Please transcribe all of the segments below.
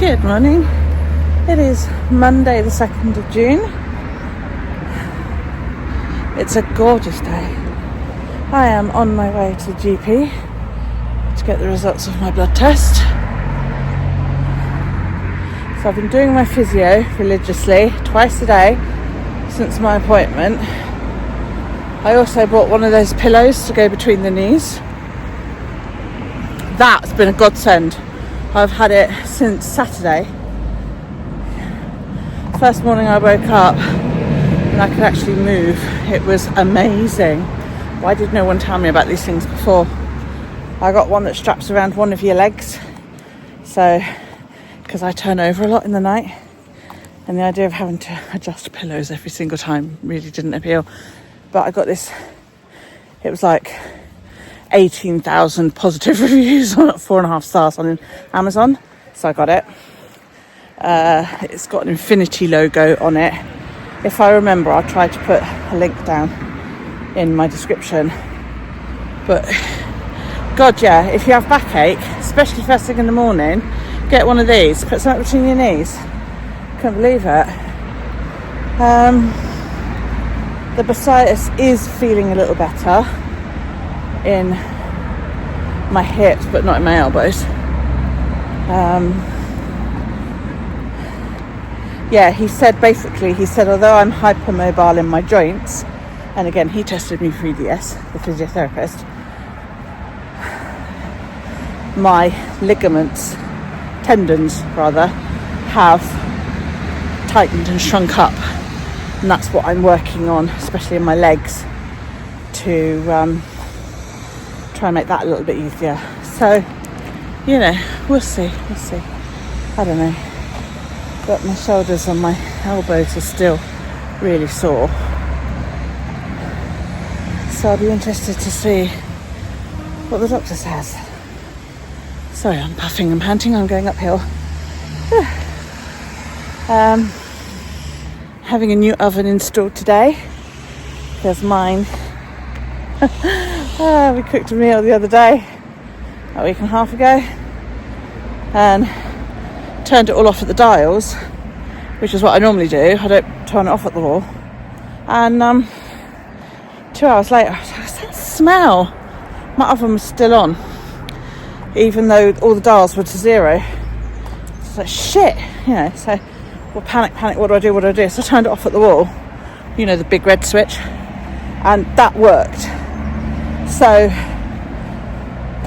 Good morning. It is Monday the 2nd of June. It's a gorgeous day. I am on my way to the GP to get the results of my blood test. So I've been doing my physio religiously twice a day since my appointment. I also bought one of those pillows to go between the knees. That's been a godsend. I've had it since Saturday. First morning I woke up and I could actually move. It was amazing. Why did no one tell me about these things before? I got one that straps around one of your legs. So, because I turn over a lot in the night, and the idea of having to adjust pillows every single time really didn't appeal. But I got this, it was like 18,000 positive reviews on 4.5 stars on Amazon, so I got it. It's got an infinity logo on it. If I remember, I'll try to put a link down in my description. But God, yeah, if you have backache, especially first thing in the morning, get one of these, put something between your knees. Can't believe it. The bursitis is feeling a little better in my hips, but not in my elbows. He said although I'm hypermobile in my joints, and again he tested me for EDS, the physiotherapist, my tendons have tightened and shrunk up, and that's what I'm working on, especially in my legs, to try and make that a little bit easier. So, we'll see. I don't know. But my shoulders and my elbows are still really sore. So I'll be interested to see what the doctor says. Sorry, I'm puffing and panting. I'm going uphill. Having a new oven installed today. There's mine. We cooked a meal the other day, a week and a half ago, and turned it all off at the dials, which is what I normally do. I don't turn it off at the wall. And 2 hours later, I was like, what's that smell? My oven was still on, even though all the dials were to 0. It's like, shit, so, well, panic, what do I do? So I turned it off at the wall, the big red switch, and that worked. So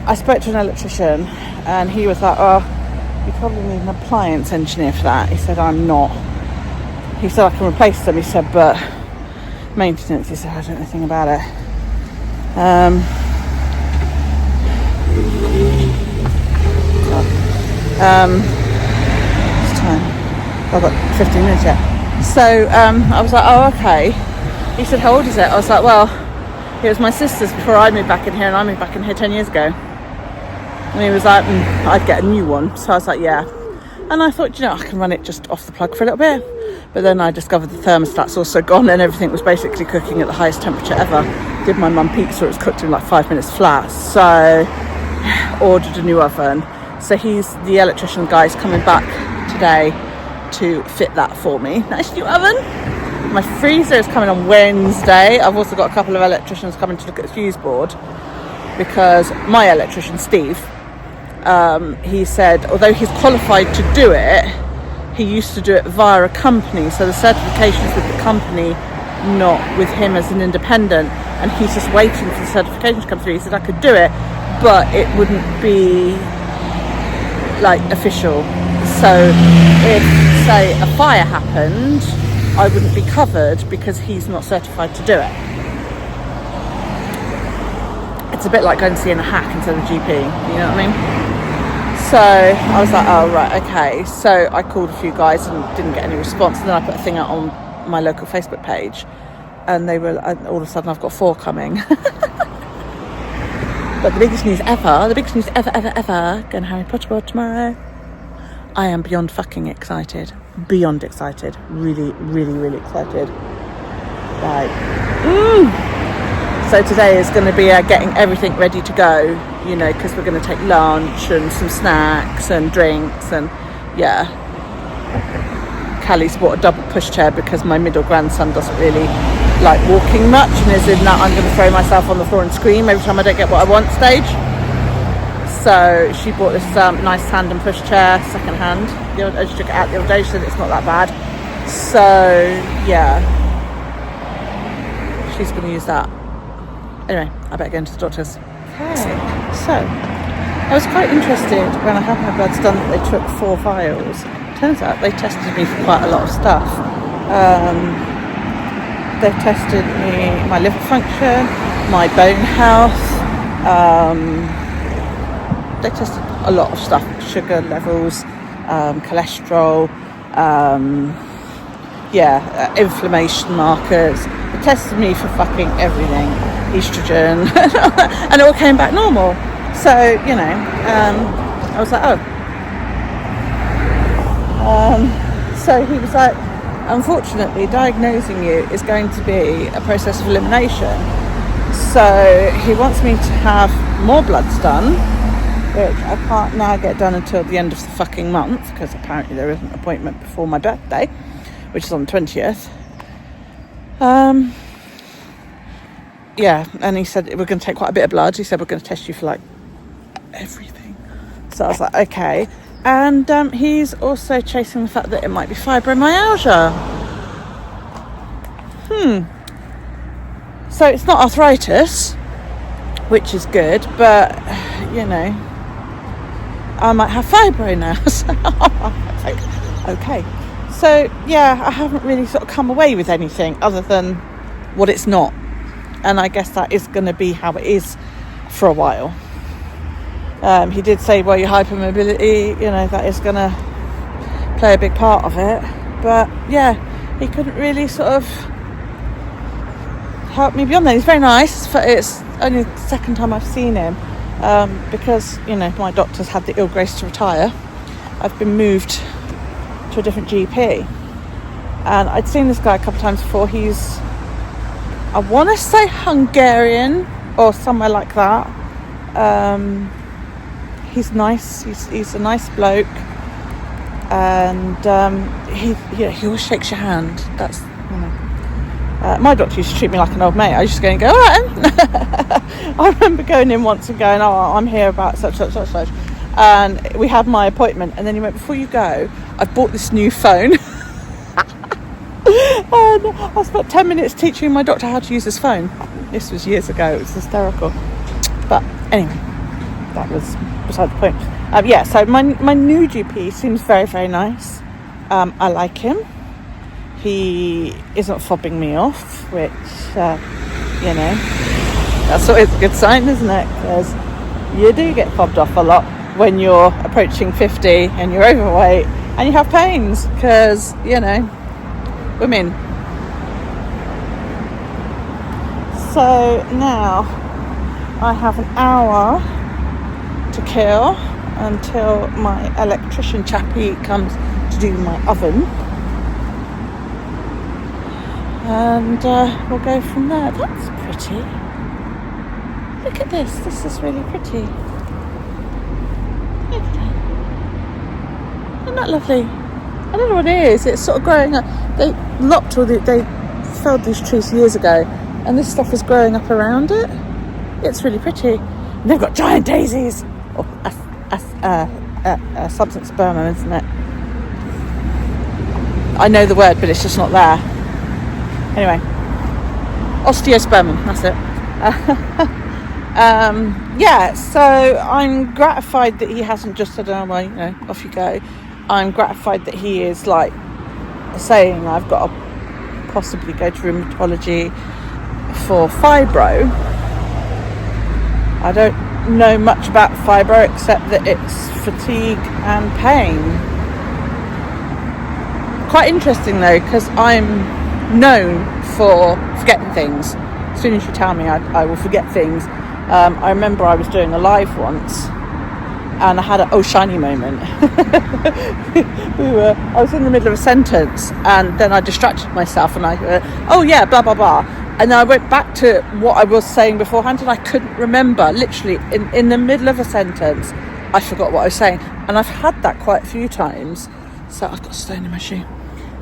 I spoke to an electrician, and he was like, oh, you probably need an appliance engineer for that. He said, I'm not. He said, I can replace them. He said, but maintenance, he said, I don't know anything about it. It's time. I've got 15 minutes yet. So I was like, oh, okay. He said, how old is it? I was like, well, it was my sister's before I moved back in here, and I moved back in here 10 years ago. And he was like, I'd get a new one. So I was like, yeah. And I thought, I can run it just off the plug for a little bit. But then I discovered the thermostat's also gone, and everything was basically cooking at the highest temperature ever. Did my mum pizza, it was cooked in like 5 minutes flat. So ordered a new oven. So the electrician guy's coming back today to fit that for me. Nice new oven. My freezer is coming on Wednesday. I've also got a couple of electricians coming to look at the fuse board, because my electrician, Steve, he said, although he's qualified to do it, he used to do it via a company. So the certification's with the company, not with him as an independent. And he's just waiting for the certification to come through. He said, I could do it, but it wouldn't be like official. So if, say, a fire happened, I wouldn't be covered because he's not certified to do it. It's a bit like going to see a hack instead of a GP, you know what I mean? So I was like, oh, right, okay. So I called a few guys and didn't get any response. And then I put a thing out on my local Facebook page, and they were, all of a sudden I've got 4 coming. But the biggest news ever, going to Harry Potter World tomorrow. I am beyond fucking excited. Beyond excited. Really, really, really excited. So today is going to be getting everything ready to go, because we're going to take lunch and some snacks and drinks and yeah, Callie's bought a double pushchair because my middle grandson doesn't really like walking much, and is in that I'm going to throw myself on the floor and scream every time I don't get what I want stage. So she bought this nice tandem pushchair second hand. I just took it out the other day. She said it's not that bad. So yeah, she's going to use that. Anyway, I better go into the doctor's. Okay, so I was quite interested when I had my bloods done that they took 4 vials. Turns out they tested me for quite a lot of stuff. They tested me, my liver function, my bone health. They tested a lot of stuff, sugar levels, cholesterol, inflammation markers. They tested me for fucking everything, estrogen, and it all came back normal. So, you know, I was like, oh. So he was like, unfortunately, diagnosing you is going to be a process of elimination. So he wants me to have more bloods done, which I can't now get done until the end of the fucking month, because apparently there is an appointment before my birthday, which is on the 20th. And he said we're going to take quite a bit of blood. He said we're going to test you for like everything. So I was like, okay. And he's also chasing the fact that it might be fibromyalgia. So it's not arthritis, which is good, but you know, I might have fibro now. So I'm like, okay. So yeah, I haven't really sort of come away with anything other than what it's not. And I guess that is going to be how it is for a while. He did say, well, your hypermobility, you know, that is going to play a big part of it. But yeah, he couldn't really sort of help me beyond that. He's very nice. It's only the second time I've seen him, because, you know, my doctor's had the ill grace to retire. I've been moved to a different GP. And I'd seen this guy a couple of times before. He's, I want to say Hungarian or somewhere like that. He's nice. He's a nice bloke, and he always shakes your hand. That's, you know. My doctor used to treat me like an old mate. I used to go and go, all right. I remember going in once and going, oh, I'm here about such, and we had my appointment, and then he went, before you go, I've bought this new phone. And I spent 10 minutes teaching my doctor how to use his phone. This was years ago. It was hysterical. But anyway, that was beside the point. So my new GP seems very, very nice. I like him. He isn't fobbing me off, which, you know, that's always a good sign, isn't it? Because you do get fobbed off a lot when you're approaching 50 and you're overweight and you have pains, because, you know, women. So now I have an hour to kill until my electrician chappie comes to do my oven, and we'll go from there. That's pretty. Look at this. This is really pretty. Look at that. Isn't that lovely? I don't know what it is. It's sort of growing up. They felled these trees years ago, and this stuff is growing up around it. It's really pretty. And they've got giant daisies. Oh, substance sperma, isn't it? I know the word, but it's just not there. Anyway, osteospermum, that's it. So I'm gratified that he hasn't just said, oh, well, you know, off you go. I'm gratified that he is like saying I've got to possibly go to rheumatology for fibro. I don't know much about fibro except that it's fatigue and pain. Quite interesting though, because I'm known for forgetting things. As soon as you tell me, I will forget things. I remember I was doing a live once and I had an oh shiny moment. I was in the middle of a sentence and then I distracted myself and I went, oh yeah, blah blah blah, and then I went back to what I was saying beforehand and I couldn't remember. Literally in the middle of a sentence I forgot what I was saying. And I've had that quite a few times. So I've got a stone in my shoe.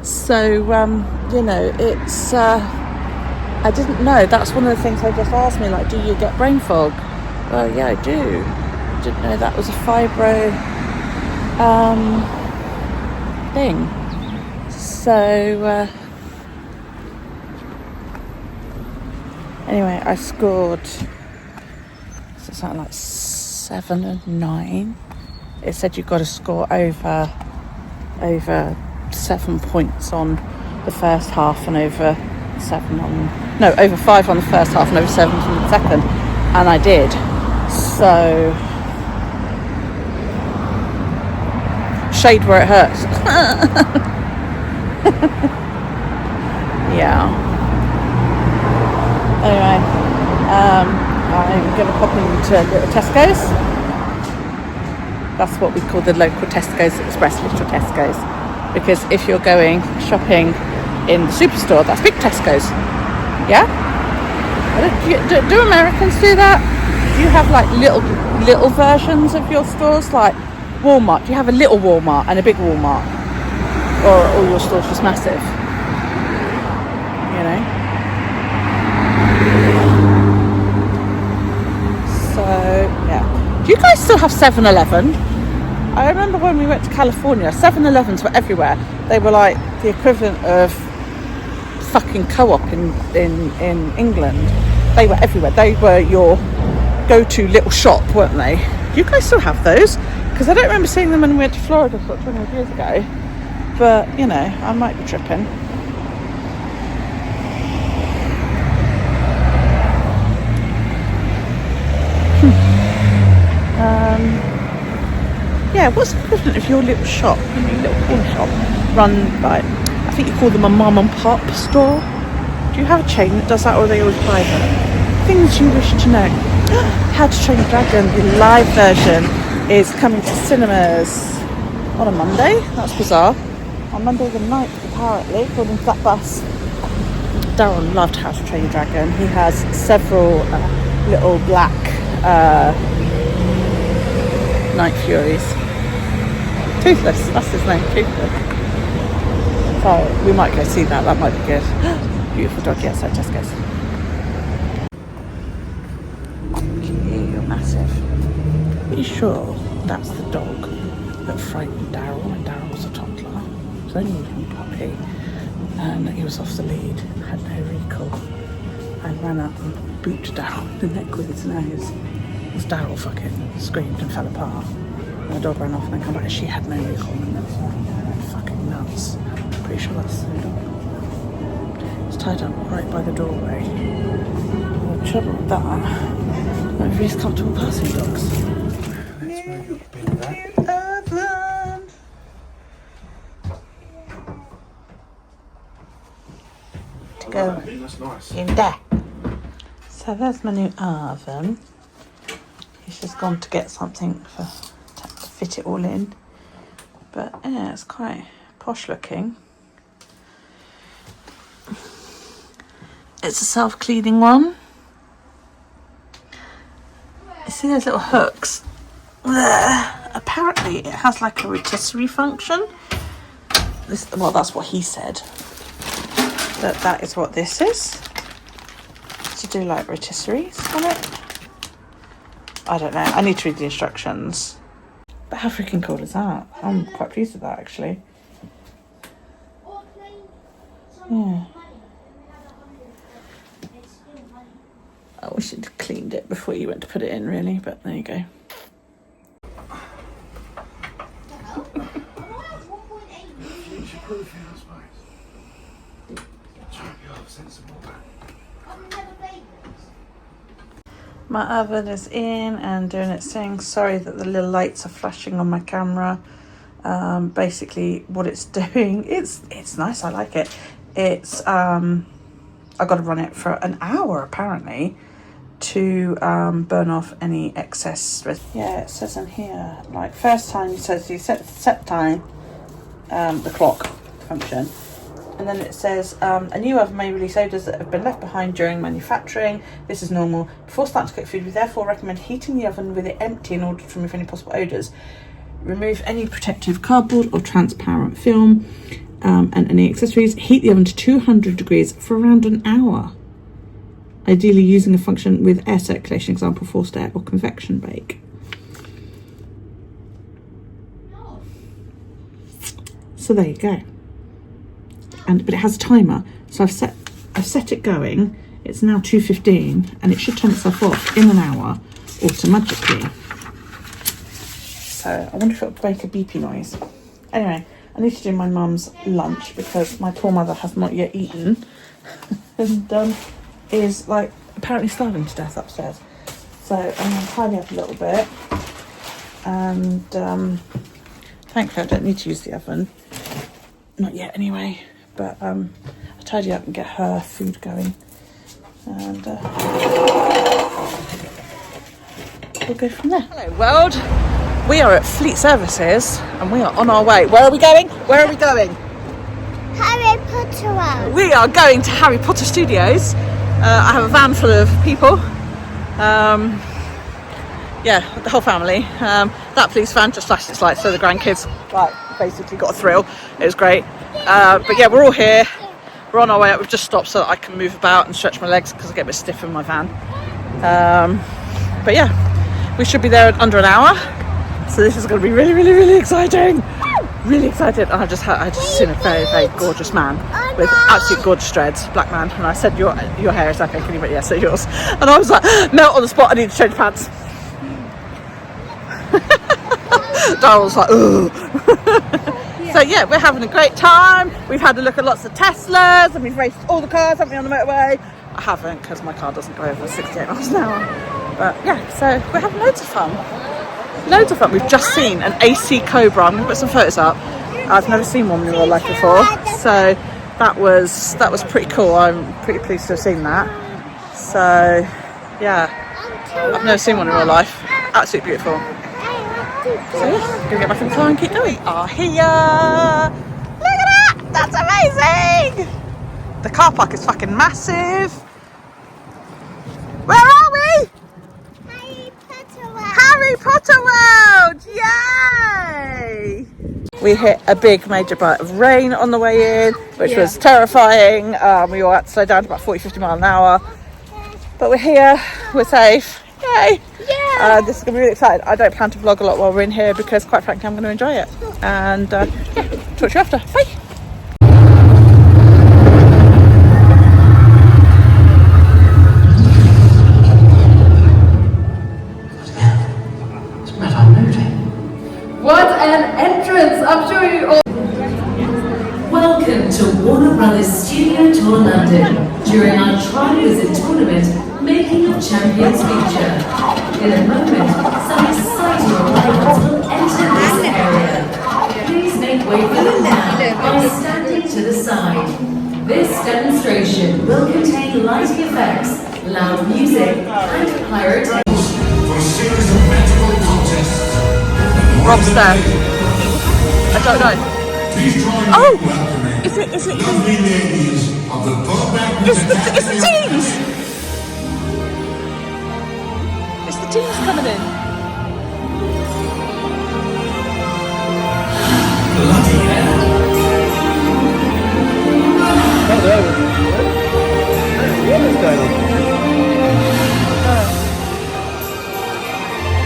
So, you know, it's... I didn't know. That's one of the things they just asked me, like, do you get brain fog? Well, yeah, I do. I didn't know that was a fibro thing. So, anyway, I scored something like 7 and 9. It said you've got to score over 7 points on the first half and over 5 on the first half and over 7 on the second, and I did. So shade where it hurts. Yeah. Anyway, I'm going to pop into little Tesco's. That's what we call the local Tesco's Express, little Tesco's, because if you're going shopping in the superstore, that's big Tesco's. Yeah? Do Americans do that? Do you have like little versions of your stores, like Walmart? Do you have a little Walmart and a big Walmart, or are all your stores just massive? You know. So yeah. Do you guys still have 7-Eleven? I remember when we went to California, 7-Elevens were everywhere. They were like the equivalent of fucking Co-op in England. They were everywhere. They were your go-to little shop, weren't they? Do you guys still have those? Because I don't remember seeing them when we went to Florida 20 years ago. But, you know, I might be tripping. Yeah, what's the equivalent of your little shop, your little corner shop, run by, I think you call them a mum and pop store? Do you have a chain that does that, or are they always private? Things you wish to know. How to Train Your Dragon, the live version, is coming to cinemas on a Monday. That's bizarre. On Monday the 9th, apparently, according to that bus. Darren loved How to Train Your Dragon. He has several little black Night Furies. Toothless, that's his name, Toothless. So we might go see that might be good. Beautiful dog, yes, that just goes. You're massive. Are you sure that's the dog that frightened Daryl when Daryl was a toddler? It was only a young puppy, and he was off the lead, had no recall, and ran up and booped Daryl in the neck with his nose. Because Daryl fucking screamed and fell apart. And the dog ran off and then come back and she had no recall, and that's fucking nuts. Pretty sure that's the dog. It's tied up right by the doorway. The trouble with that, not everybody's comfortable passing dogs. To go in there. So there's my new oven. He's just gone to get something to fit it all in. But yeah, it's quite posh looking. It's a self-cleaning one. You see those little hooks? Apparently it has like a rotisserie function. Well, that's what he said. That is what this is. To do like rotisseries on it. I don't know. I need to read the instructions. But how freaking cool is that? I'm quite pleased with that, actually. Yeah. I wish you'd cleaned it before you went to put it in, really. But there you go. My oven is in and doing its thing. Sorry that the little lights are flashing on my camera. Basically what it's doing, it's nice, I like it. It's I've got to run it for an hour apparently to burn off any excess. Yeah, it says in here, like first time it says you set time, the clock function. And then it says, a new oven may release odours that have been left behind during manufacturing. This is normal. Before starting to cook food, we therefore recommend heating the oven with it empty in order to remove any possible odours. Remove any protective cardboard or transparent film and any accessories. Heat the oven to 200 degrees for around an hour. Ideally using a function with air circulation, example forced air or convection bake. So there you go. But it has a timer, so I've set it going. It's now 2:15 and it should turn itself off in an hour automatically. So I wonder if it'll make a beepy noise. Anyway, I need to do my mum's lunch because my poor mother has not yet eaten and is like apparently starving to death upstairs. So I'm going to tidy up a little bit and thankfully I don't need to use the oven. Not yet anyway, but I'll tidy up and get her food going and we'll go from there. Hello world, we are at Fleet Services and we are on our way. Where are we going? Where are we going? Harry Potter World. We are going to Harry Potter Studios. I have a van full of people. Yeah, the whole family. That police van just flashed its lights so the grandkids like basically got a thrill. It was great. But yeah, we're all here. We're on our way up. We've just stopped so that I can move about and stretch my legs because I get a bit stiff in my van. But yeah, we should be there in under an hour. So this is going to be really, really, really exciting. Really excited. And I just seen a very, very gorgeous man with absolute gorgeous dreads, black man. And I said, your hair is okay, can you? But yeah, so yours. And I was like, melt on the spot. I need to change pants. Darryl was like, ugh. So yeah, we're having a great time. We've had a look at lots of Teslas and we've raced all the cars, haven't we, on the motorway? I haven't because my car doesn't go over 68 miles an hour. But yeah, so we're having loads of fun. Loads of fun. We've just seen an AC Cobra. I'm going to put some photos up. I've never seen one in real life before. So that was pretty cool. I'm pretty pleased to have seen that. So yeah, I've never seen one in real life. Absolutely beautiful. So yeah, gonna get back in the car and keep going. We are here. Look at that! That's amazing! The car park is fucking massive. Where are we? Harry Potter World! Yay! We hit a big major bite of rain on the way in, which was terrifying. We all had to slow down to about 40-50 miles an hour. But we're here, we're safe. Yay! Yeah. This is going to be really exciting. I don't plan to vlog a lot while we're in here because quite frankly I'm going to enjoy it. And yeah, talk to you after. Bye! What an entrance! I'm sure you all... Welcome to Warner Brothers Studio Tour London during our Tri-Wizard Tournament Making of Champions feature. In a moment, some exciting arrivals will enter this area. Please make way for them now by standing to the side. This demonstration will contain lighting effects, loud music, and pyrotechnics. For a series of magical contests. Rob's there. I don't know. Oh! Is it Lovely ladies of the Burbank it's the teams! It's the teams coming in. Bloody hell.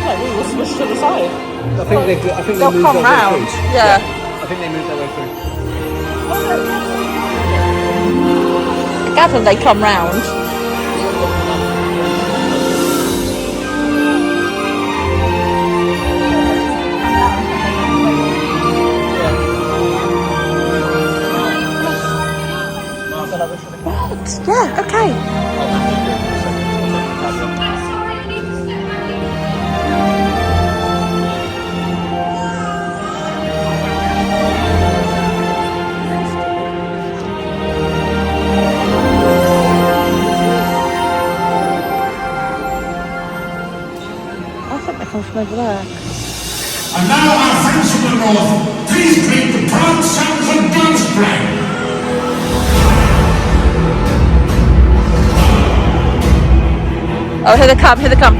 No, we were switched to the side. I think they'll moved come their way round. through. Yeah. I think they moved their way through. I gather they come round. What? Yeah, okay. From over there. And now our friends from the north, please greet the proud sons of Dunsbrand. Oh, here they come, here they come.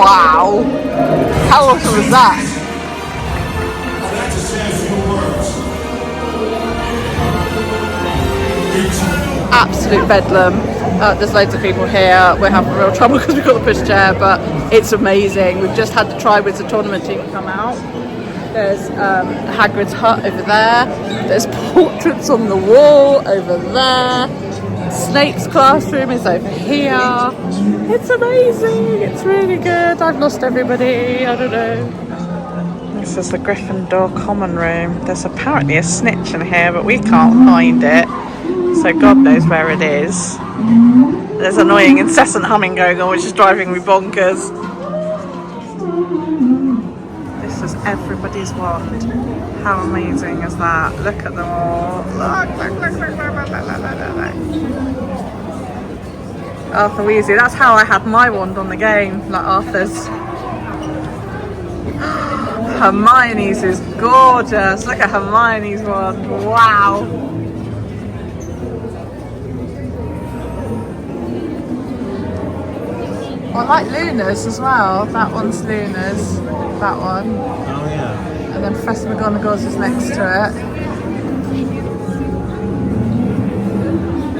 Wow. How awesome was that? I'd like to say a few words. Eternal. Absolute bedlam. There's loads of people here. We're having real trouble because we've got the pushchair, but it's amazing. We've just had the Triwizard tournament team come out. There's Hagrid's hut over there. There's portraits on the wall over there. Snape's classroom is over here. It's amazing. It's really good. I've lost everybody. I don't know. This is the Gryffindor common room. There's apparently a snitch in here, but we can't find it. So God knows where it is. There's annoying incessant humming going on, which is driving me bonkers. This is everybody's wand. How amazing is that? Look at them all. Look. Arthur Weasley. That's how I had my wand on the game, like Arthur's. Hermione's is gorgeous. Look at Hermione's wand. Wow. I like Luna's as well. That one's Luna's. That one. Oh yeah. And then Professor McGonagall's is next to it.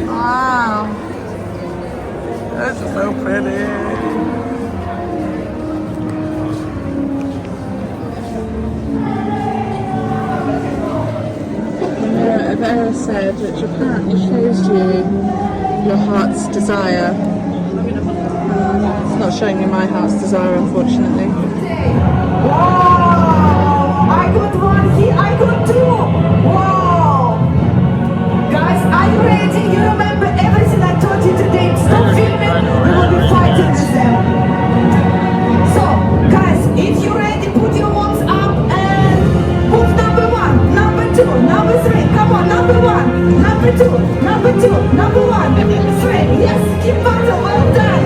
Wow. This is so pretty. Vera said, which apparently shows you your heart's desire. It's not showing you my heart's desire, unfortunately. Wow! I got one here, I got two! Wow! Guys, are you ready? You remember everything I taught you today? Stop filming, we will be fighting with them. So, guys, if you're ready, put your wands up and move number one, number two, number three. Come on, number one, number two, number one, three. Yes, keep battle, well done.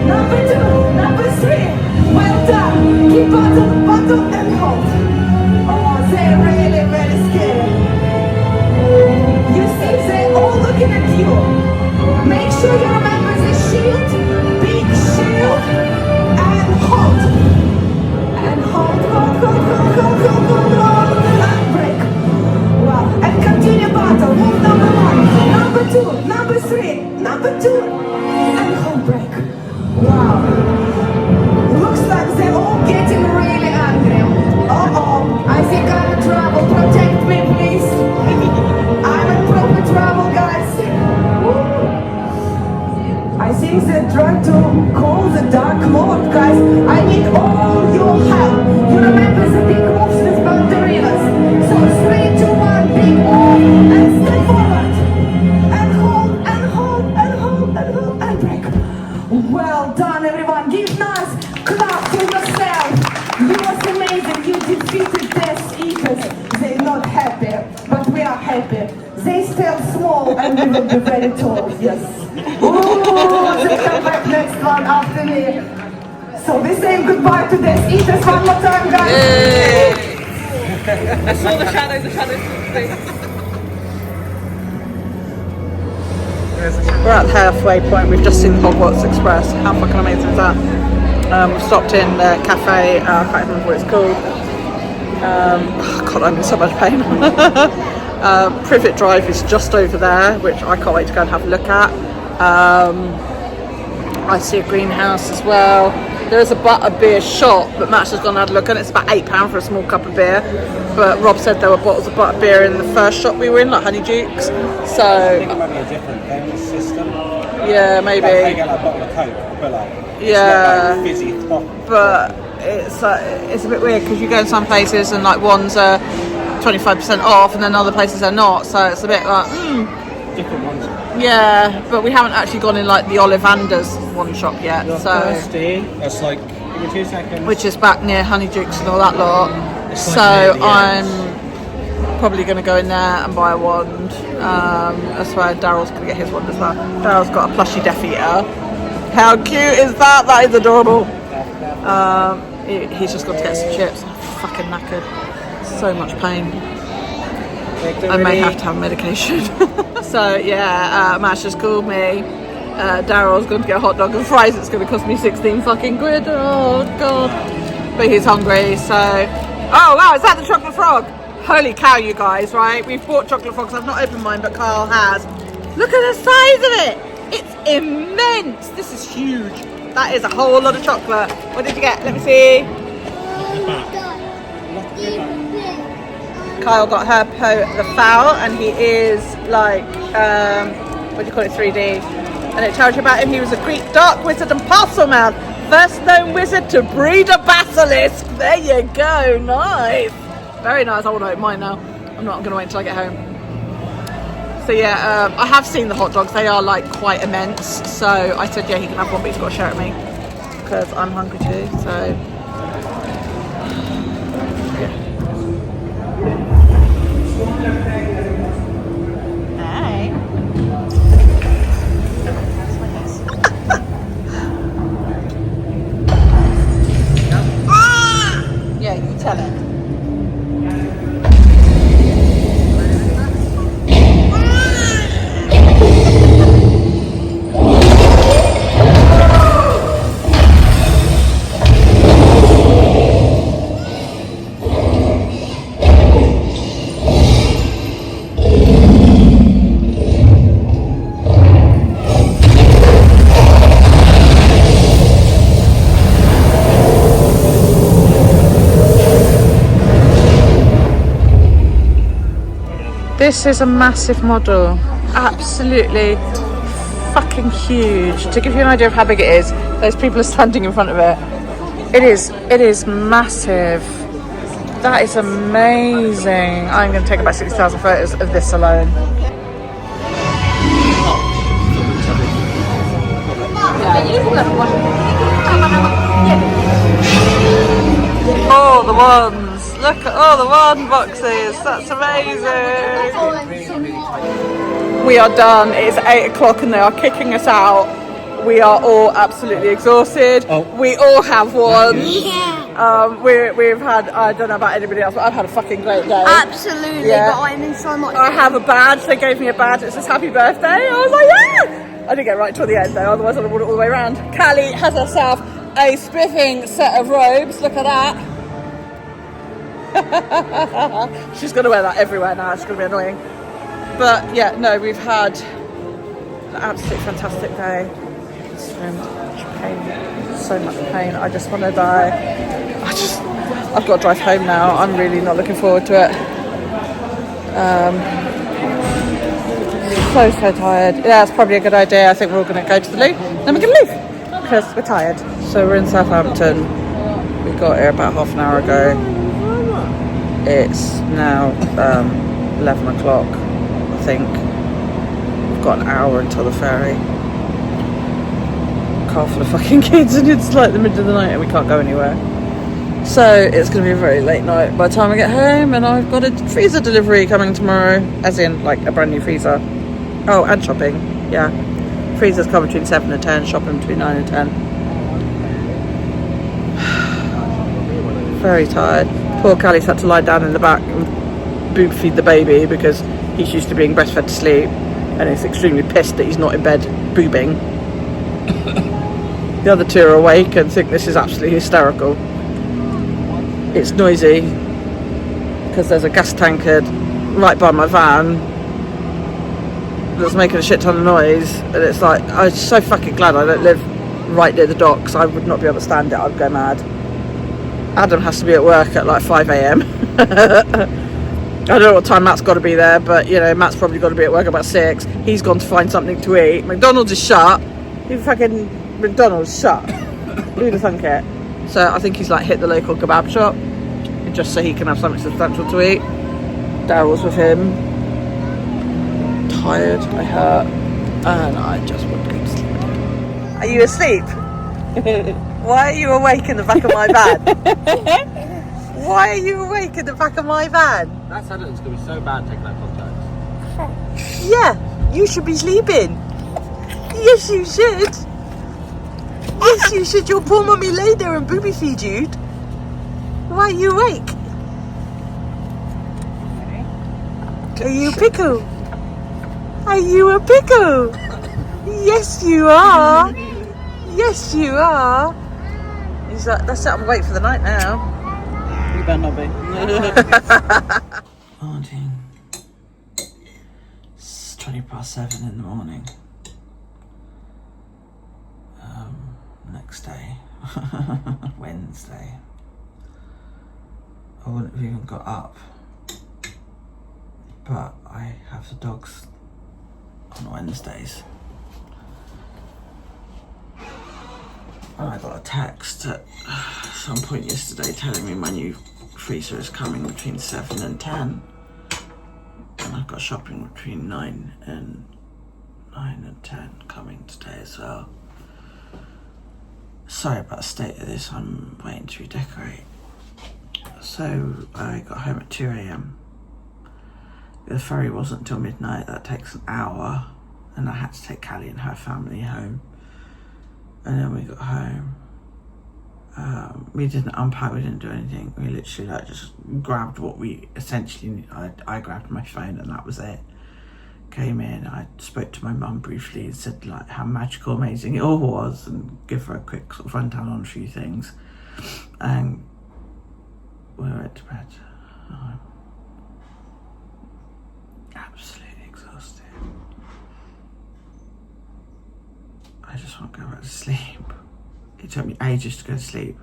Number two, number three, well done. Keep battle, and hold. Oh, they're really, really scary. You see, they're all looking at you. Make sure you remember the shield, big shield, and hold. And hold, and break. Wow, and continue battle. Move number one, number two, number three, number two, and hold break. Wow. Looks like they're all getting really angry. Uh-oh. I think I'm in trouble. Protect me, please. I'm in proper trouble, guys. I think they're trying to call the Dark Lord, guys. I need all your help. You remember the big moves with ballerinas. So 3, 2, 1, big move, and step forward. And hold, and hold, and hold, and hold, and break. Well done, everyone. Give nice clap for yourself. You was amazing. You defeated Death Eaters. They're not happy, but we are happy. They still small and we will be very tall. Yes. Ooh, they come back next one after me. So we're saying goodbye to Death Eaters one more time, guys. I saw the shadows. We're at the halfway point. We've just seen Hogwarts Express. How fucking amazing is that? We've stopped in the cafe. I can't remember what it's called. God, I'm in so much pain. Privet Drive is just over there, which I can't wait to go and have a look at. I see a greenhouse as well. There is a butterbeer shop, but Matt's just gone and had a look, and it's about £8 for a small cup of beer. But Rob said there were bottles of butterbeer in the first shop we were in, like Honeydukes. So I think it might be a different payment system. yeah, maybe. They get like a bottle of Coke, but like Yeah. it's not like fizzy top. But it's a bit weird because you go in some places and like ones are 25% off, and then other places are not. So it's a bit like Different ones. yeah. But we haven't actually gone in like the Ollivanders one shop yet. You're So thirsty. That's like, give me 2 seconds. which is back near Honeydukes and all that lot. It's So like near the I'm probably going to go in there and buy a wand. That's why Daryl's going to get his wand as well. Daryl's got a plushy Death Eater. How cute is that? That is adorable. He's just got to get some chips. I'm fucking knackered. So much pain. I may have to have medication. So yeah, Mash just called me. Daryl's going to get a hot dog and fries. It's going to cost me 16 fucking quid. Oh god. But he's hungry, so. Oh wow, is that the chocolate frog? Holy cow, you guys, right? We've bought chocolate frogs. I've not opened mine, but Carl has. Look at the size of it. It's immense. This is huge. That is a whole lot of chocolate. What did you get? Let me see. Kyle got her the fowl, and he is like, what do you call it, 3D. And it tells you about him. He was a Greek dark wizard and parcel man. First known wizard to breed a basilisk. There you go. Nice. Very nice. I want to open mine now. I'm going to wait until I get home. So yeah, I have seen the hot dogs. They are like quite immense. So I said, yeah, he can have one, but he's got to share it with me. Because I'm hungry too, so... Yeah. Hey. Yeah, you tell it. This is a massive model, absolutely fucking huge. To give you an idea of how big it is, those people are standing in front of it. It is massive. That is amazing. I'm going to take about 60,000 photos of this alone. Oh, the ones. Look at all the one boxes. That's amazing. We are done. It's 8 o'clock and they are kicking us out. We are all absolutely exhausted. Oh. We all have one. Yeah. We've had, I don't know about anybody else, but I've had a fucking great day. Absolutely, Yeah. but I'm in so much. I have a badge. They gave me a badge. It says happy birthday. I was like, yeah! I didn't get right till the end though, otherwise I would have brought it all the way around. Callie has herself a spiffing set of robes. Look at that. She's going to wear that everywhere now. It's going to be annoying. But yeah, no, we've had an absolutely fantastic day. So much pain. I just want to die. I've got to drive home now. I'm really not looking forward to it. So tired. Yeah, it's probably a good idea. I think we're all going to go to the loo. Then we're going to leave because we're tired. So we're in Southampton. We got here about half an hour ago. It's now 11 o'clock, I think. We've got an hour until the ferry. Car full of fucking kids, and it's like the middle of the night and we can't go anywhere. So it's going to be a very late night by the time I get home, and I've got a freezer delivery coming tomorrow, as in like a brand new freezer. Oh, and shopping, yeah. Freezers come between 7 and 10, shopping between 9 and 10. Very tired. Poor Callie's had to lie down in the back and boob feed the baby because he's used to being breastfed to sleep, and he's extremely pissed that he's not in bed boobing. The other two are awake and think this is absolutely hysterical. It's noisy because there's a gas tanker right by my van that's making a shit ton of noise, and it's like, I'm so fucking glad I don't live right near the docks. I would not be able to stand it. I'd go mad. Adam has to be at work at like 5 a.m. I don't know what time Matt's got to be there, but you know, Matt's probably got to be at work about 6. He's gone to find something to eat. McDonald's is shut. McDonald's shut. Who'd have thunk it? So I think he's like hit the local kebab shop just so he can have something substantial to eat. Daryl's with him. Tired, I hurt, and I just want to go to sleep. Are you asleep? Why are you awake in the back of my van? Why are you awake in the back of my van? That sentence is going to be so bad taking that context. Yeah, you should be sleeping. Yes, you should. Yes, you should. Your poor mummy lay there and booby feed you. Why are you awake? Are you a pickle? Are you a pickle? Yes, you are. Yes, you are. He's like, that's it, I'm waiting for the night now. You better not be. Morning. It's 7:20 in the morning. Next day. Wednesday. I wouldn't have even got up. But I have the dogs on Wednesdays. And I got a text at some point yesterday telling me my new freezer is coming between 7 and 10. And I've got shopping between 9 and 10 coming today as well. Sorry about the state of this, I'm waiting to redecorate. So I got home at 2 AM. The ferry wasn't until midnight, that takes an hour. And I had to take Callie and her family home. And then we got home. We didn't unpack, we didn't do anything. We literally like just grabbed what we essentially, I grabbed my phone and that was it. Came in, I spoke to my mum briefly and said like how magical, amazing it all was and give her a quick sort of rundown on a few things. And we went to bed. Absolutely exhausted. I just want to go back to sleep. It took me ages to go to sleep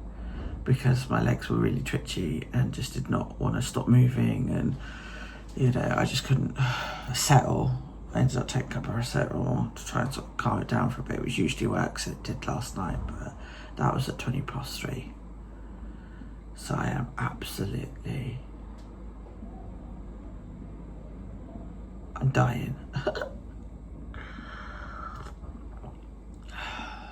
because my legs were really twitchy and just did not want to stop moving, and you know, I just couldn't settle. I ended up taking a paracetamol to try and sort of calm it down for a bit, which usually works. It did last night, but that was at 3:20. So I am absolutely, I'm dying.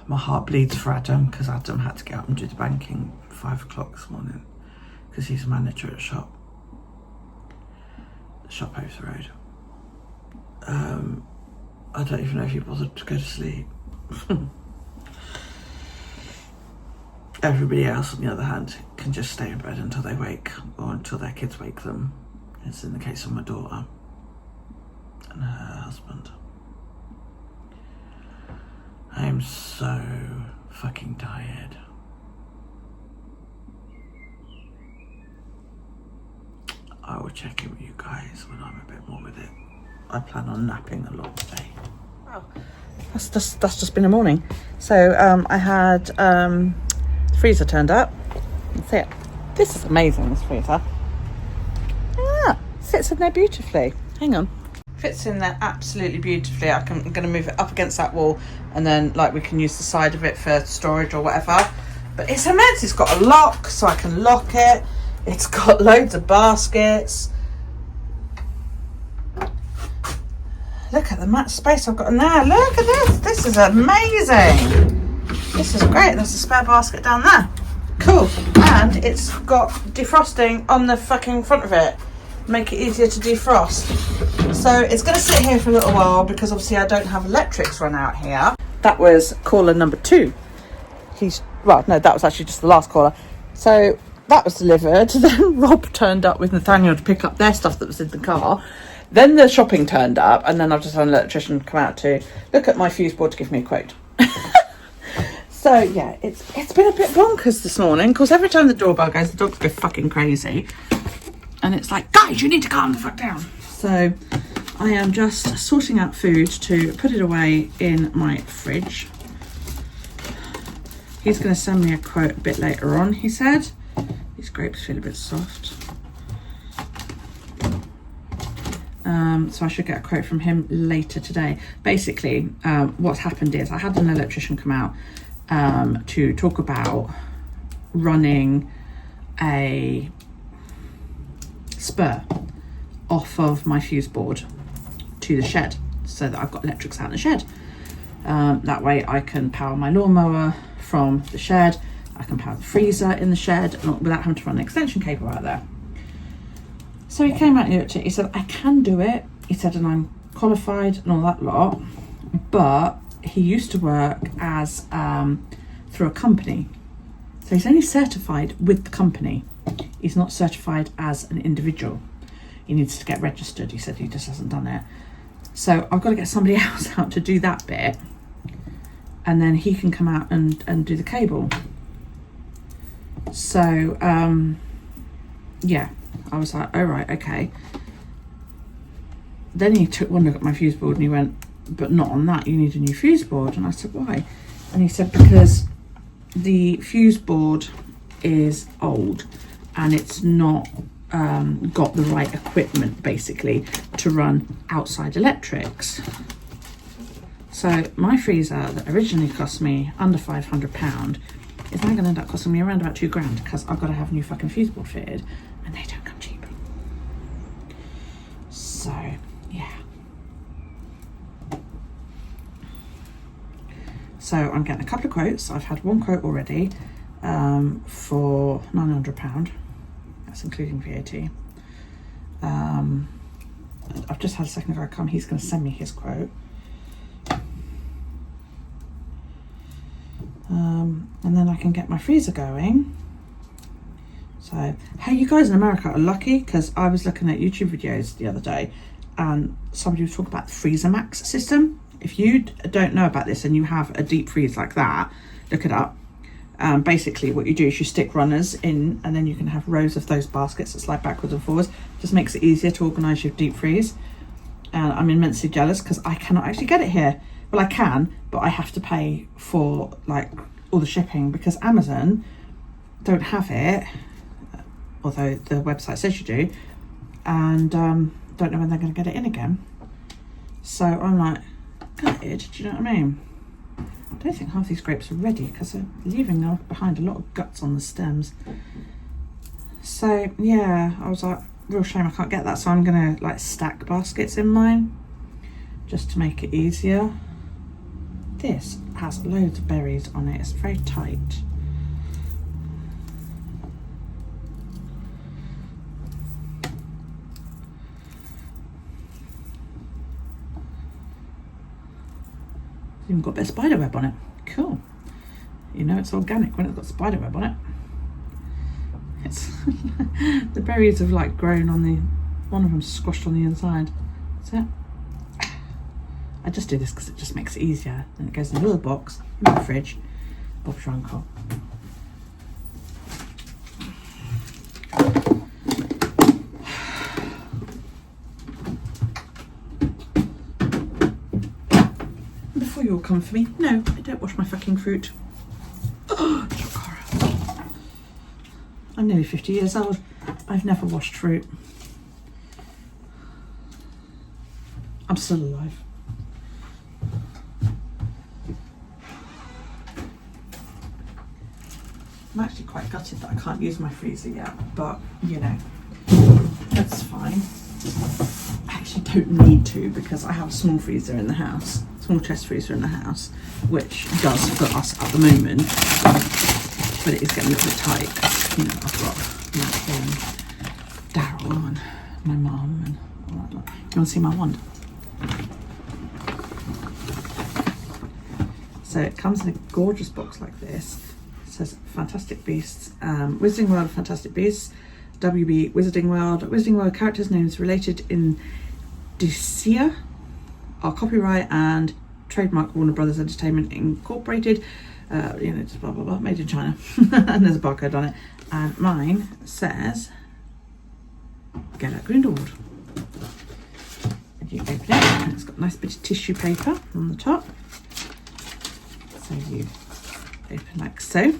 My heart bleeds for Adam because Adam had to get up and do the banking 5 o'clock this morning because he's a manager at a shop. The shop over the road. I don't even know if he bothered to go to sleep. Everybody else, on the other hand, can just stay in bed until they wake or until their kids wake them. It's in the case of my daughter and her husband. I am so fucking tired. I will check in with you guys when I'm a bit more with it. I plan on napping a lot today. Wow, that's just been a morning. So I had the freezer turned up. That's it. This is amazing, this freezer. Ah, sits in there beautifully. Hang on. Fits in there absolutely beautifully. I'm going to move it up against that wall and then like we can use the side of it for storage or whatever. But it's immense. It's got a lock so I can lock it. It's got loads of baskets. Look at the amount of space I've got in there. Look at this. This is amazing. This is great. There's a spare basket down there. Cool. And it's got defrosting on the fucking front of it. Make it easier to defrost. So it's going to sit here for a little while because obviously I don't have electrics run out here. That was caller number 2. Well, no, that was actually just the last caller. So that was delivered. Then Rob turned up with Nathaniel to pick up their stuff that was in the car. Then the shopping turned up, and then I've just had an electrician come out to look at my fuse board to give me a quote. So yeah, it's been a bit bonkers this morning because every time the doorbell goes, the dogs go fucking crazy. And it's like, guys, you need to calm the fuck down. So I am just sorting out food to put it away in my fridge. He's going to send me a quote a bit later on, he said. These grapes feel a bit soft. So I should get a quote from him later today. Basically, what's happened is I had an electrician come out to talk about running a spur off of my fuse board to the shed so that I've got electrics out in the shed. That way I can power my lawnmower from the shed, I can power the freezer in the shed without having to run an extension cable out there. So he came out and looked at it, he said, I can do it. He said, and I'm qualified and all that lot, but he used to work as through a company. So he's only certified with the company. He's not certified as an individual. He needs to get registered. He said he just hasn't done it. So I've got to get somebody else out to do that bit. and then he can come out and do the cable. So yeah, I was like, all right, okay. Then he took one look at my fuse board and he went, but not on that, you need a new fuse board. And I said, why? And he said, because the fuse board is old and it's not got the right equipment basically to run outside electrics. So my freezer that originally cost me under £500 is now going to end up costing me around about £2,000 because I've got to have a new fucking fuse board fitted and they don't come cheap. So yeah. So I'm getting a couple of quotes. I've had one quote already for £900. That's including VAT. I've just had a second guy come. He's going to send me his quote. And then I can get my freezer going. So, hey, you guys in America are lucky because I was looking at YouTube videos the other day and somebody was talking about the Freezer Max system. If you don't know about this and you have a deep freeze like that, look it up. Basically what you do is you stick runners in and then you can have rows of those baskets that slide backwards and forwards. Just makes it easier to organise your deep freeze. And I'm immensely jealous because I cannot actually get it here. Well, I can, but I have to pay for like all the shipping because Amazon don't have it, although the website says you do, and don't know when they're going to get it in again. So I'm like, gutted, do you know what I mean? I don't think half these grapes are ready because they're leaving behind a lot of guts on the stems. So yeah, I was like, real shame I can't get that, so I'm gonna like stack baskets in mine just to make it easier. This has loads of berries on it, it's very tight. It's even got a bit of spider web on it. Cool. You know it's organic when it's got spider web on it. It's the berries have like grown on the, one of them's squashed on the inside. That's it. I just do this because it just makes it easier. And it goes in a little box in the fridge. Bob's your uncle. Before you all come for me, no, I don't wash my fucking fruit. Oh, shock horror. I'm nearly 50 years old. I've never washed fruit. I'm still alive. I'm actually quite gutted that I can't use my freezer yet, but you know, that's fine. I actually don't need to because I have a small freezer in the house, small chest freezer in the house, which does for us at the moment, but it is getting a little bit tight because, you know, I've got Daryl and my mum and all that lot. You want to see my wand? So it comes in a gorgeous box like this. It says Fantastic Beasts, Wizarding World of Fantastic Beasts, WB Wizarding World. Wizarding World characters' names related in Dicia are copyright and trademark Warner Brothers Entertainment Incorporated. You know, just blah blah blah, made in China. And there's a barcode on it. And mine says Get Out Grindelwald. And you open it, and it's got a nice bit of tissue paper on the top. So you open like so,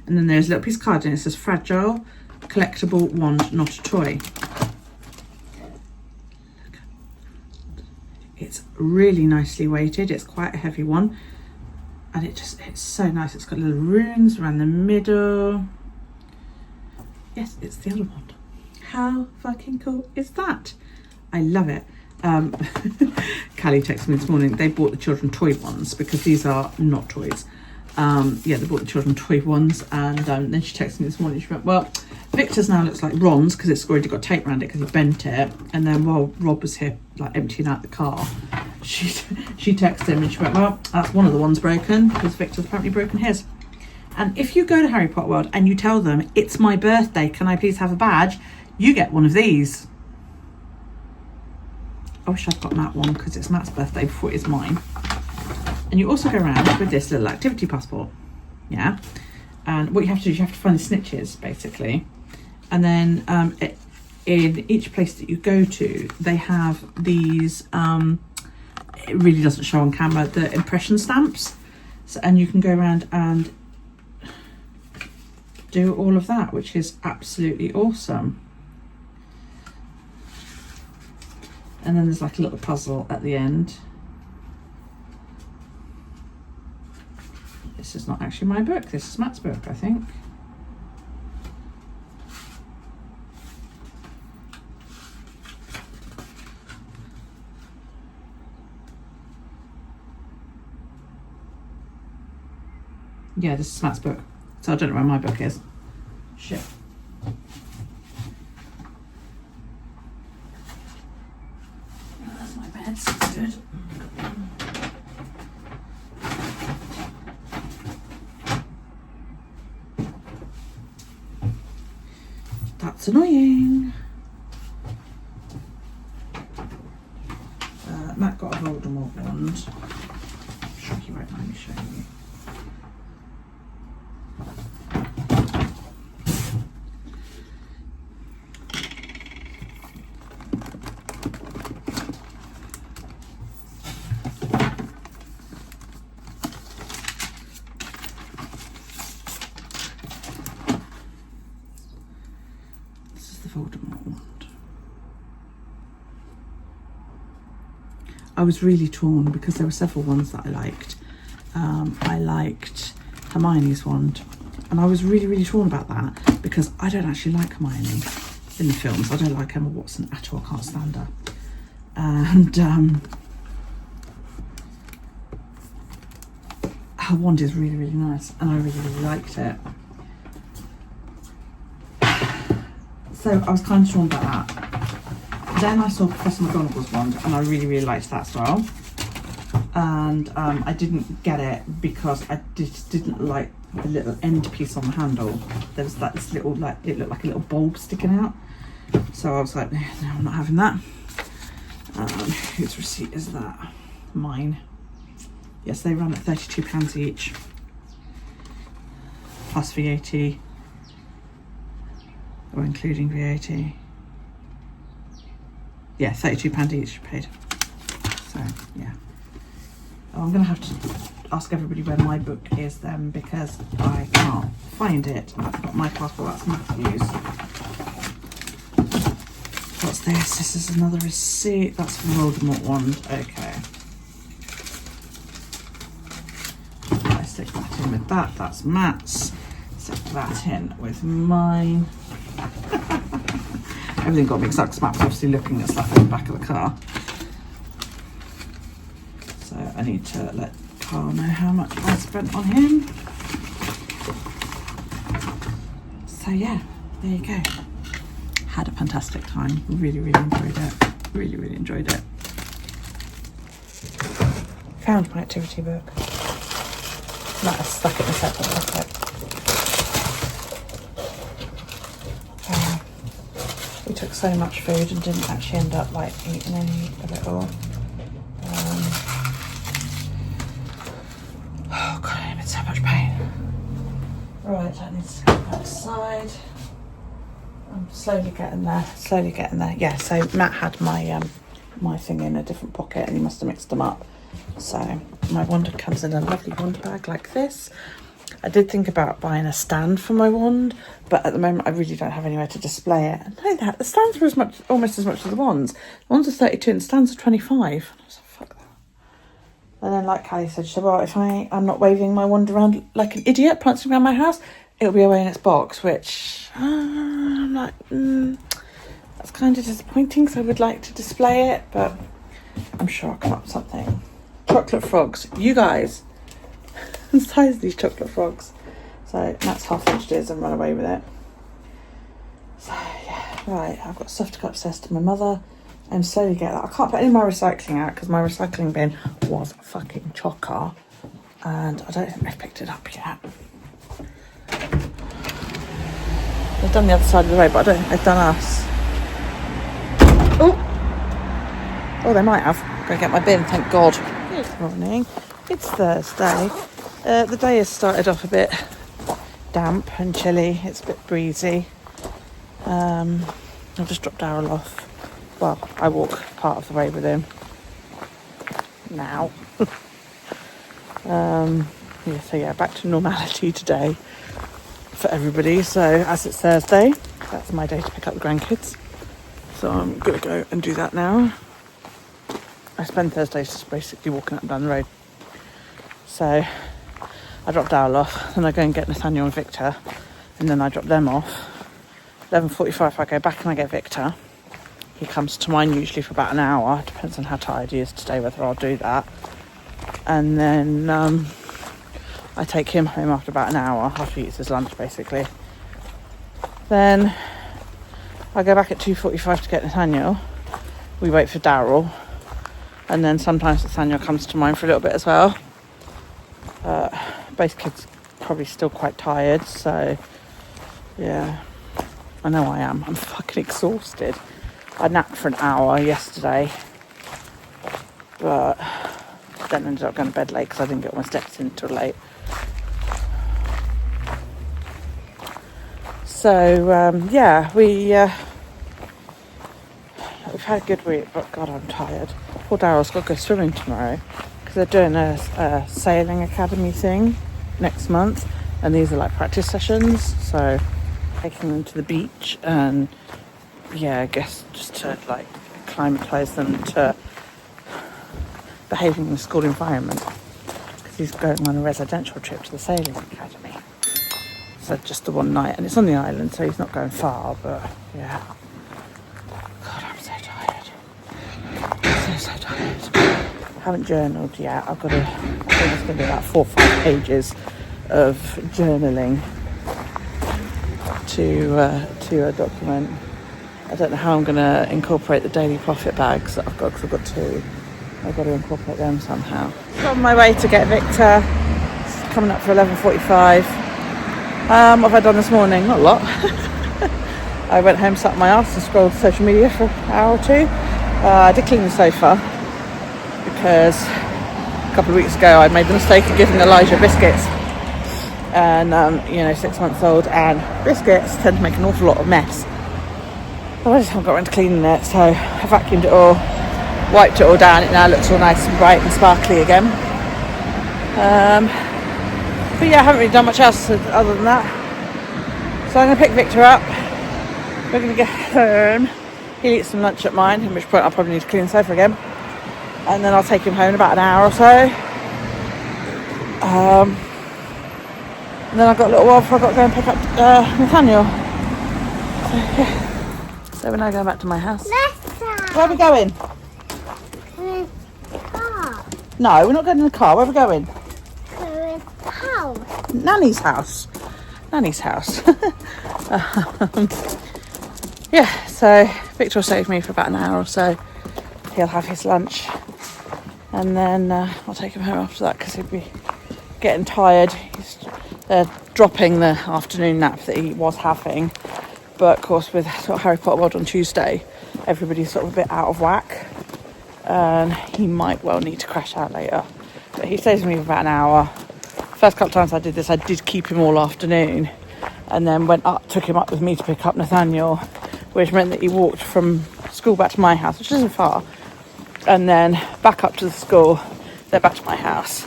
and then there's a little piece of card and it says fragile collectible wand, not a toy. Look. It's really nicely weighted, it's quite a heavy one, and it's so nice. It's got little runes around the middle. Yes, it's the other wand. How fucking cool is that? I love it. Callie texted me this morning, they bought the children toy ones because these are not toys. Yeah, they bought the children toy ones, and then she texted me this morning, she went, well, Victor's now looks like Ron's because it's already got tape around it because he bent it. And then while Rob was here like emptying out the car, she texted him and she went, well, that's one of the ones broken because Victor's apparently broken his. And if you go to Harry Potter World and you tell them, it's my birthday, can I please have a badge, you get one of these. I wish I'd got Matt one because it's Matt's birthday before it is mine. And you also go around with this little activity passport. Yeah. And what you have to do is you have to find the snitches, basically. And then in each place that you go to, they have these, it really doesn't show on camera, the impression stamps. So, and you can go around and do all of that, which is absolutely awesome. And then there's like a little puzzle at the end. This is not actually my book, this is Matt's book, I think. Yeah, this is Matt's book. So I don't know where my book is. Shit. Oh, that's my bed, so it's good. That's annoying. Matt got a Voldemort wand. I'm sure he won't mind me showing you. Voldemort wand. I was really torn because there were several ones that I liked. I liked Hermione's wand, and I was really torn about that because I don't actually like Hermione in the films. I don't like Emma Watson at all. I can't stand her. And her wand is really nice, and I really liked it. So I was kind of torn about that. Then I saw Professor McGonagall's wand, and I really liked that as well. And I didn't get it because I just didn't like the little end piece on the handle. There was like this little, like, it looked like a little bulb sticking out. So I was like, no, I'm not having that. Whose receipt is that? Mine. Yes, they run at £32 each, plus VAT. Or including VAT. Yeah, £32 each paid. So, yeah. Oh, I'm going to have to ask everybody where my book is then, because I can't find it. That's not my passport, that's Matthew's. What's this? This is another receipt. That's the Voldemort wand. Okay. I stick that in with that. That's Matt's. Stick that in with mine. Everything got mixed up because Matt was obviously looking at stuff in the back of the car. So I need to let Carl know how much I spent on him. So yeah, there you go. Had a fantastic time. Really enjoyed it. Really enjoyed it. Found my activity book. Matt has stuck it in a separate pocket. We took so much food and didn't actually end up like eating any of it all. Oh god, I'm in so much pain. Right, I need to go outside. I'm slowly getting there. Yeah, so Matt had my my thing in a different pocket and he must have mixed them up. So my wand comes in a lovely wand bag like this. I did think about buying a stand for my wand, but at the moment I really don't have anywhere to display it. And know that the stands were almost as much as the wands. The wands are 32 and the stands are 25. And I was like, fuck that. And then, like Callie said, she said, well, if I'm not waving my wand around like an idiot, prancing around my house, it'll be away in its box, which I'm like, that's kind of disappointing, because I would like to display it, but I'm sure I'll come up with something. Chocolate frogs, you guys. The size of these chocolate frogs. So Matt's half-edged his and run away with it. So yeah, right, I've got stuff to go upstairs to my mother and slowly get that. I can't put any of my recycling out because my recycling bin was fucking chocker and I don't think they've picked it up yet. They've done the other side of the road, but I don't think they've done us. Oh, they might have. Go get my bin, thank God. Good morning. It's Thursday. The day has started off a bit damp and chilly. It's a bit breezy. I've just dropped Daryl off. Well, I walk part of the way with him now. Back to normality today for everybody. So as it's Thursday, that's my day to pick up the grandkids. So I'm going to go and do that now. I spend Thursdays just basically walking up and down the road. So I drop Daryl off, then I go and get Nathaniel and Victor, and then I drop them off. 11:45 I go back and I get Victor. He comes to mine usually for about an hour, depends on how tired he is today, whether I'll do that. And then I take him home after about an hour, after he eats his lunch basically. Then I go back at 2:45 to get Nathaniel. We wait for Daryl. And then sometimes Nathaniel comes to mine for a little bit as well. Both kids probably still quite tired, so yeah, I know I am. I'm fucking exhausted. I napped for an hour yesterday, but then ended up going to bed late because I didn't get all my steps in till late. So we've had a good week, but God, I'm tired. Poor Daryl's got to go swimming tomorrow because they're doing a sailing academy thing next month, and these are like practice sessions. So taking them to the beach and I guess just to like acclimatise them to behaving in a school environment, because he's going on a residential trip to the sailing academy. So just the one night, and it's on the island, so he's not going far, but yeah. God, I'm so tired. So tired. I haven't journaled yet. I think it's going to be about 4 or 5 pages of journaling to a document. I don't know how I'm going to incorporate the daily profit bags that I've got, because I've got 2. I've got to incorporate them somehow. So on my way to get Victor. It's coming up for 11:45. What have I done this morning? Not a lot. I went home, sat on my arse and scrolled social media for an hour or 2. I did clean the sofa because a couple of weeks ago I made the mistake of giving Elijah biscuits. And 6 months old, and biscuits tend to make an awful lot of mess. I just haven't got around to cleaning it, so I vacuumed it all, wiped it all down. It now looks all nice and bright and sparkly again. But yeah, I haven't really done much else other than that. So I'm going to pick Victor up. We're going to get home. He'll eat some lunch at mine, at which point I'll probably need to clean the sofa again. And then I'll take him home in about an hour or so. And then I've got a little while before I've got to go and pick up Nathaniel. So we're now going back to my house. Where are we going? Car. No, we're not going in the car. Where are we going? House. Nanny's house. Nanny's house. So Victor will save me for about an hour or so. He'll have his lunch. And then I'll take him home after that, because he'll be getting tired. They're dropping the afternoon nap that he was having. But of course, with sort of Harry Potter World on Tuesday, everybody's sort of a bit out of whack. And he might well need to crash out later. But he stays with me for about an hour. First couple of times I did this, I did keep him all afternoon. And then took him up with me to pick up Nathaniel, which meant that he walked from school back to my house, which isn't far. And then back up to the school, then back to my house,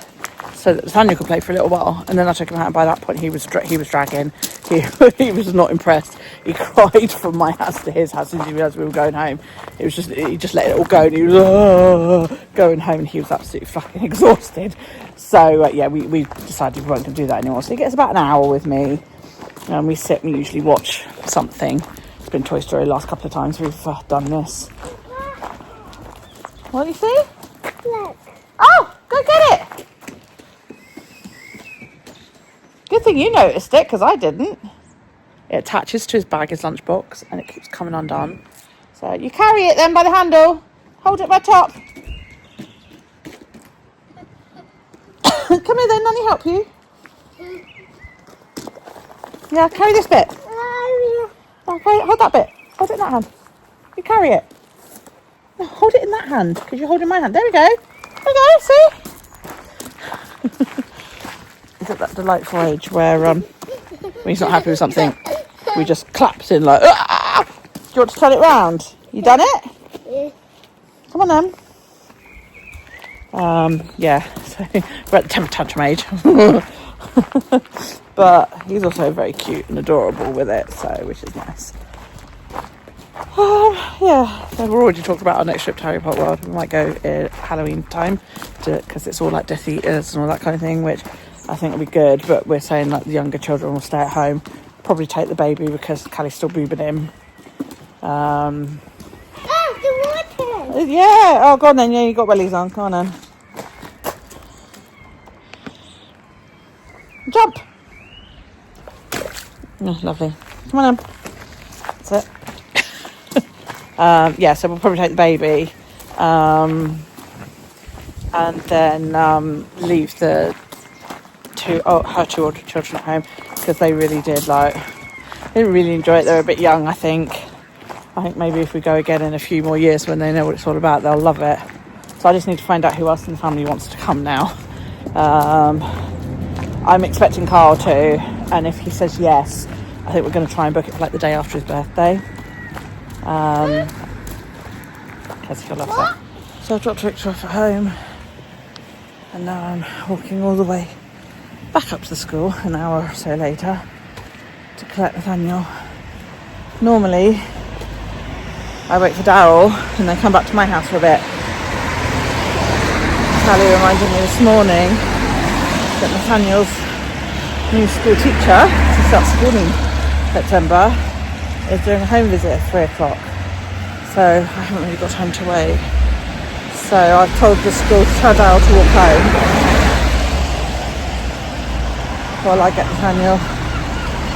so that Nathaniel could play for a little while. And then I took him out, and by that point he was dragging. He was not impressed. He cried from my house to his house as he realised we were going home. It was he just let it all go, and he was going home, and he was absolutely fucking exhausted. So we decided we weren't going to do that anymore. So he gets about an hour with me, and we usually watch something. It's been Toy Story the last couple of times we've done this. What do you see? Look. Oh, go get it! Good thing you noticed it, because I didn't. It attaches to his bag, his lunchbox, and it keeps coming undone. So you carry it then by the handle. Hold it by top. Come here then, Nanny, help you. Yeah, carry this bit. Okay, hold that bit. Hold it in that hand. You carry it. No, hold it in that hand, because you're holding my hand. There we go. There we go, see? He's at that delightful age where when he's not happy with something, we just claps in like, ah! Do you want to turn it round? You done it? Yeah. Come on then. Yeah, so we're at the temper tantrum age. But he's also very cute and adorable with it, so which is nice. Yeah, so we're already talking about our next trip to Harry Potter World. We might go at Halloween time because it's all like Death Eaters and all that kind of thing, which I think will be good. But we're saying like the younger children will stay at home, probably take the baby because Callie's still boobing him. The water. Yeah, oh go on then, yeah, you got wellies on, go on then. Jump! Oh, lovely. Come on then. That's it. Yeah, so we'll probably take the baby and then leave her two older children at home because they really didn't really enjoy it. They were a bit young, I think maybe if we go again in a few more years when they know what it's all about, they'll love it. So I just need to find out who else in the family wants to come now. I'm expecting Carl too, and if he says yes, I think we're going to try and book it for like the day after his birthday. Because he loves that. So I've dropped Victor off at home, and now I'm walking all the way back up to the school an hour or so later to collect Nathaniel. Normally, I wait for Daryl and then come back to my house for a bit. Callie reminded me this morning that Nathaniel's new school teacher, who starts school in September, is doing a home visit at 3 o'clock. So I haven't really got time to wait. So I've told the school to tell Daryl to walk home while I get Nathaniel,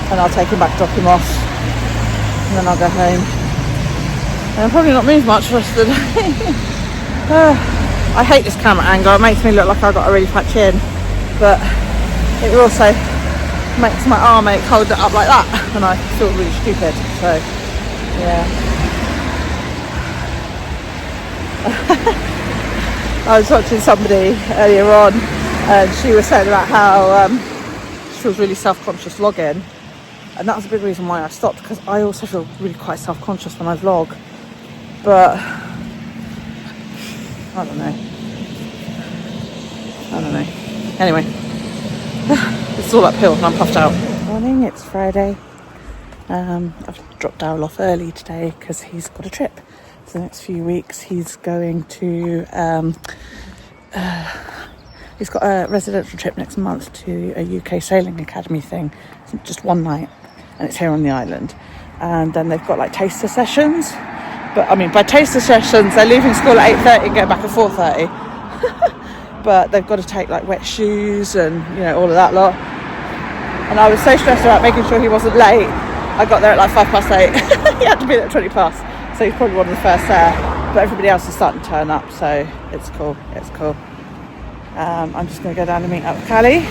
and I'll take him back, drop him off, and then I'll go home. And I'll probably not move much the rest of the day. I hate this camera angle. It makes me look like I've got a really fat chin, but it also makes my arm ache hold it up like that, and I feel really stupid. So yeah. I was watching somebody earlier on, and she was saying about how she feels really self-conscious vlogging, and that's a big reason why I stopped, because I also feel really quite self-conscious when I vlog, but I don't know. Anyway, it's all uphill and I'm puffed out. Good morning, it's Friday. I've dropped Daryl off early today because he's got a trip for the next few weeks. He's going to he's got a residential trip next month to a UK sailing academy thing. It's just one night, and it's here on the island. And then they've got like taster sessions, but I mean by taster sessions they're leaving school at 8:30 and going back at 4:30. But they've got to take like wet shoes and all of that lot. And I was so stressed about making sure he wasn't late. I got there at like 8:05. He had to be there at 20 past, so he's probably one of the first there. But everybody else is starting to turn up, so it's cool. I'm just going to go down and meet up with Callie,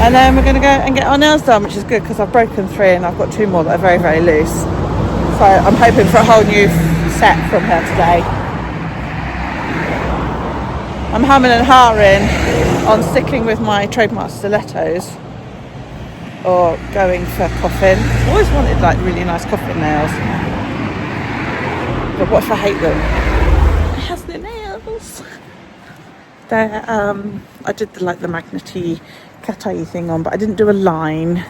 and then we're going to go and get our nails done, which is good because I've broken 3 and I've got 2 more that are very, very loose. So I'm hoping for a whole new set from her today. I'm humming and hawing on sticking with my trademark stilettos or going for coffin. I've always wanted like really nice coffin nails, but what if I hate them? It has the nails. I did the magnety cat-eye thing on, but I didn't do a line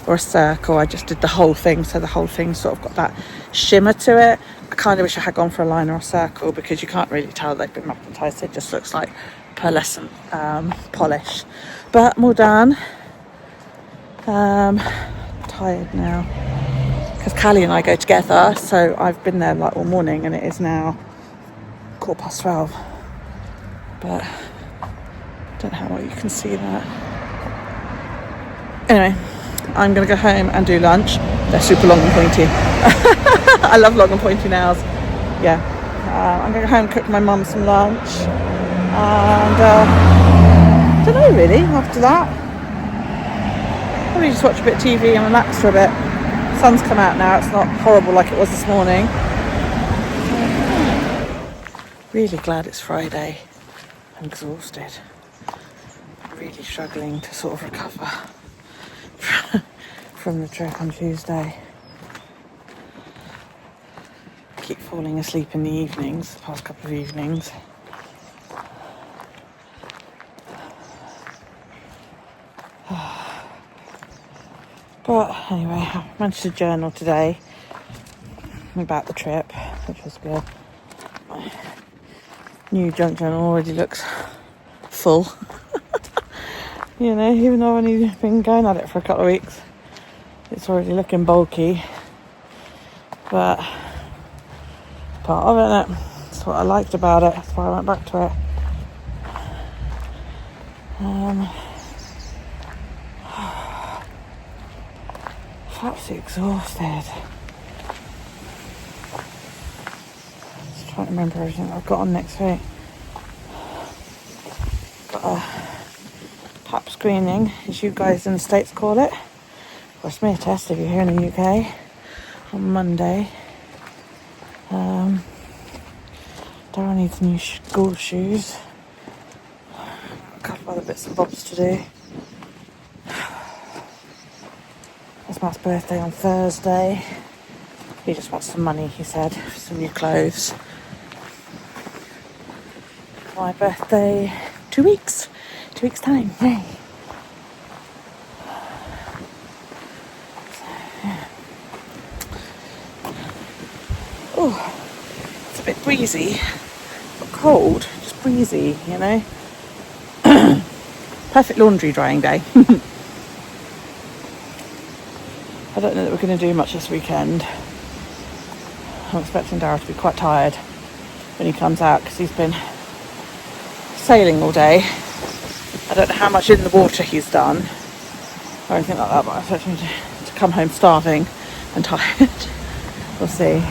or a circle. I just did the whole thing, so the whole thing sort of got that shimmer to it. I kind of wish I had gone for a line or a circle because you can't really tell they've been magnetised. It just looks like pearlescent polish. But I'm all done. Tired now because Callie and I go together, so I've been there like all morning, and it is now 12:15. But I don't know how well you can see that. Anyway, I'm going to go home and do lunch. They're super long and pointy. I love long and pointy nails. Yeah. I'm going to go home and cook my mum some lunch. And I don't know really after that. Probably just watch a bit of TV and relax for a bit. The sun's come out now. It's not horrible like it was this morning. Really glad it's Friday. I'm exhausted. really struggling to sort of recover from the trip on Tuesday. I keep falling asleep in the evenings, the past couple of evenings. But anyway, I managed to journal today about the trip, which was good. My new junk journal already looks full. You know, even though I've only been going at it for a couple of weeks, it's already looking bulky. But part of it, innit? That's what I liked about it. That's why I went back to it. I'm absolutely exhausted. Just trying to remember everything I've got on next week. Got a pap screening, as you guys in the States call it, or a smear test if you're here in the UK, on Monday. Dara needs new school shoes. A couple of other bits and bobs to do. It's Matt's birthday on Thursday. He just wants some money, he said, for some new clothes. My birthday, 2 weeks. 2 weeks time, yay. So, yeah. Oh, it's a bit breezy. Not cold, just breezy, you know. Perfect laundry drying day. I don't know that we're going to do much this weekend. I'm expecting Dara to be quite tired when he comes out because he's been sailing all day. I don't know how much in the water he's done or anything like that, but I expect him to come home starving and tired. We'll see.